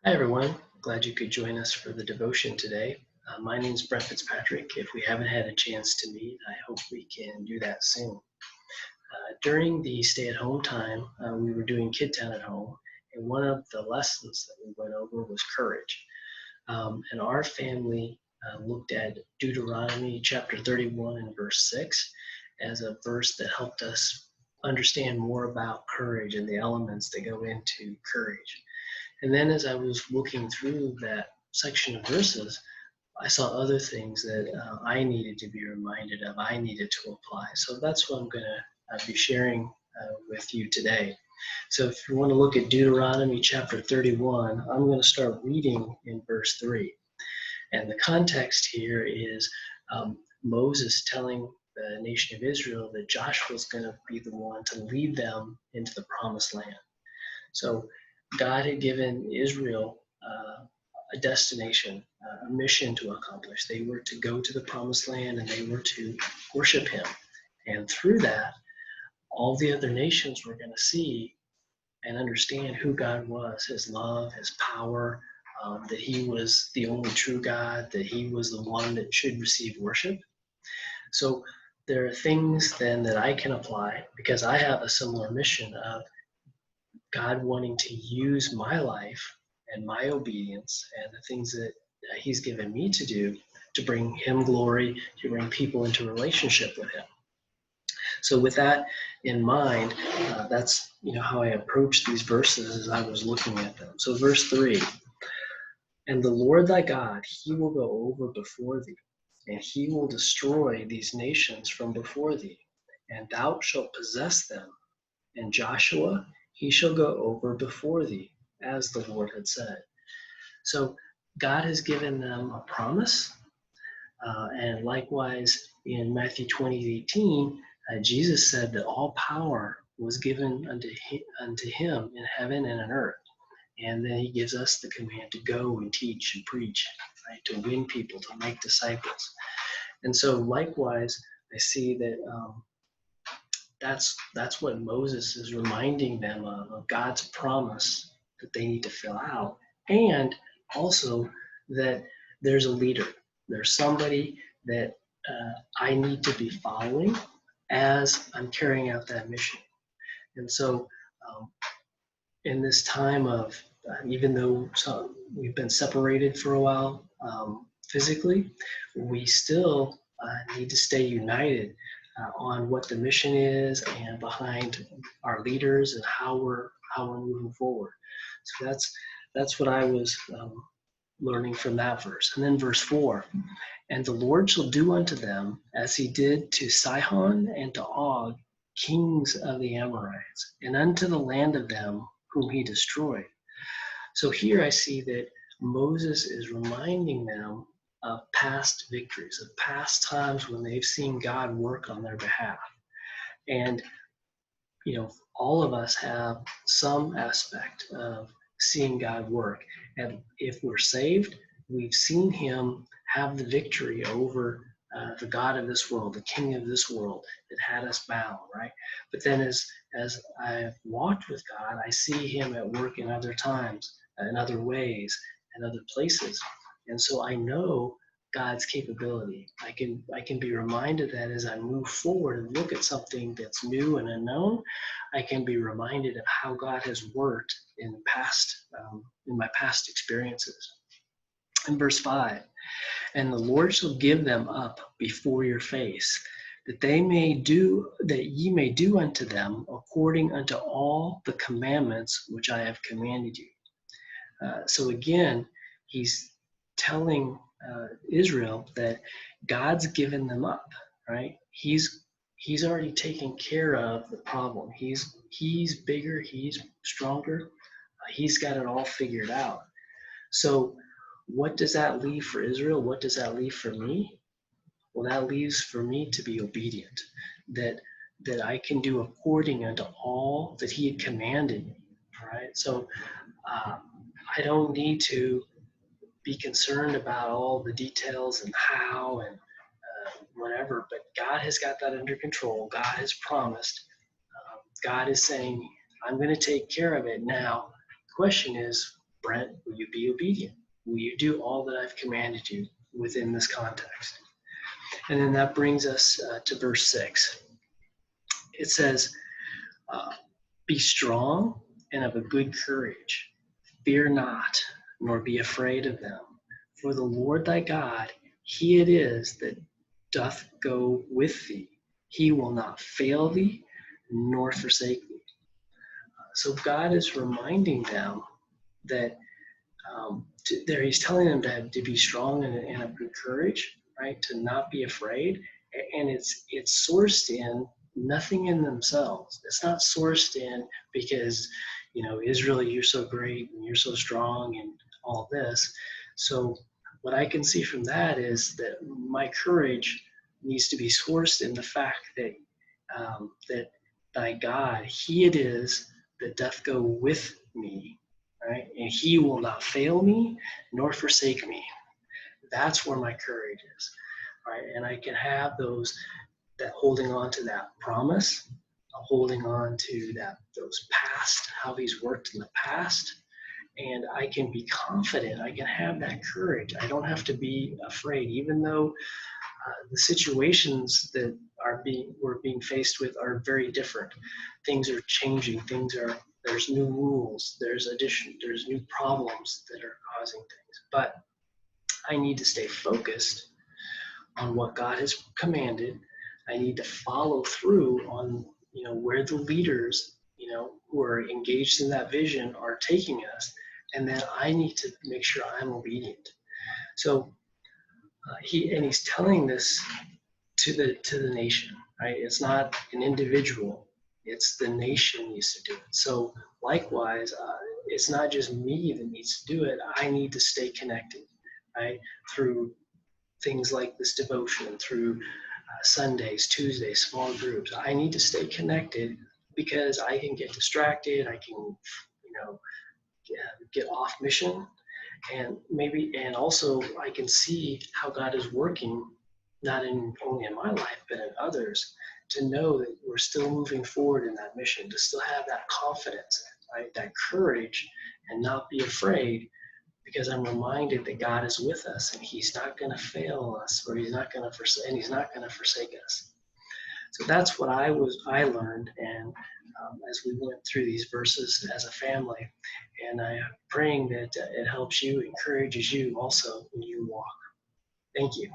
Hi, everyone. Glad you could join us for the devotion today. My name is Brent Fitzpatrick. If we haven't had a chance to meet, I hope we can do that soon. During the stay-at-home time, we were doing Kid Town at home, and one of the lessons that we went over was courage. And our family looked at Deuteronomy chapter 31 and verse 6 as a verse that helped us understand more about courage and the elements that go into courage. And then as I was looking through that section of verses, I saw other things that I needed to be reminded of, I needed to apply. So that's what I'm going to be sharing with you today. So if you want to look at Deuteronomy chapter 31, I'm going to start reading in verse 3. And the context here is Moses telling the nation of Israel that Joshua is going to be the one to lead them into the promised land. So God had given Israel a destination, a mission to accomplish. They were to go to the promised land and they were to worship him. And through that, all the other nations were going to see and understand who God was, his love, his power, that he was the only true God, that he was the one that should receive worship. So there are things then that I can apply because I have a similar mission of God wanting to use my life and my obedience and the things that he's given me to do to bring him glory, to bring people into relationship with him. So with that in mind, that's how I approached these verses as I was looking at them. So verse 3, and the Lord thy God, he will go over before thee, and he will destroy these nations from before thee, and thou shalt possess them. And Joshua, he shall go over before thee, as the Lord had said. So God has given them a promise. And likewise, in Matthew 20:18, Jesus said that all power was given unto him in heaven and on earth. And then he gives us the command to go and teach and preach, right? To win people, to make disciples. And so likewise, I see that that's what Moses is reminding them of God's promise that they need to fill out, and also that there's a leader. There's somebody that I need to be following as I'm carrying out that mission. And so in this time of, even though we've been separated for a while physically, we still need to stay united on what the mission is and behind our leaders and how we're moving forward. So that's what I was learning from that verse. And then verse 4, and the Lord shall do unto them as he did to Sihon and to Og, kings of the Amorites, and unto the land of them whom he destroyed. So here I see that Moses is reminding them of past victories, of past times when they've seen God work on their behalf. And, all of us have some aspect of seeing God work. And if we're saved, we've seen him have the victory over the God of this world, the king of this world that had us bound, right? But then as I've walked with God, I see him at work in other times, in other ways, and other places. And so I know God's capability. I can be reminded that as I move forward and look at something that's new and unknown, I can be reminded of how God has worked in my past experiences. In verse 5, and the Lord shall give them up before your face, that ye may do unto them according unto all the commandments which I have commanded you. So again, he's telling Israel that God's given them up, right? He's already taken care of the problem. He's bigger, he's stronger, he's got it all figured out. So what does that leave for Israel? What does that leave for me? Well, that leaves for me to be obedient, that I can do according unto all that he had commanded me, right? So I don't need to be concerned about all the details and how and whatever, but God has got that under control. God has promised. God is saying, I'm going to take care of it. Now, the question is, Brent, will you be obedient? Will you do all that I've commanded you within this context? And then that brings us to verse 6. It says, be strong and of a good courage. Fear not, nor be afraid of them. For the Lord thy God, he it is that doth go with thee. He will not fail thee, nor forsake thee. So God is reminding them that there he's telling them to be strong and of good courage, right? To not be afraid. And it's sourced in nothing in themselves. It's not sourced in because, Israel, you're so great and you're so strong and all this. So what I can see from that is that my courage needs to be sourced in the fact that that thy God, he it is that doth go with me, right? And he will not fail me nor forsake me. That's where my courage is, right? And I can have that holding on to that promise, holding on to those past, how he's worked in the past, and I can be confident. I can have that courage. I don't have to be afraid, even though the situations that we're being faced with are very different. Things are changing. There's new rules. There's new problems that are causing things. But I need to stay focused on what God has commanded. I need to follow through on where the leaders who are engaged in that vision are taking us, and then I need to make sure I'm obedient. So he's telling this to the nation, right? It's not an individual; it's the nation needs to do it. So likewise, it's not just me that needs to do it. I need to stay connected, right? Through things like this devotion, through Sundays, Tuesdays, small groups. I need to stay connected because I can get distracted. I can, get off mission, and also I can see how God is working, not only in my life but in others, to know that we're still moving forward in that mission, to still have that confidence, right, that courage, and not be afraid, because I'm reminded that God is with us and he's not going to fail us, or he's not going to forsake us. So that's what I learned, and as we went through these verses as a family, and I'm praying that it helps you, encourages you also when you walk. Thank you.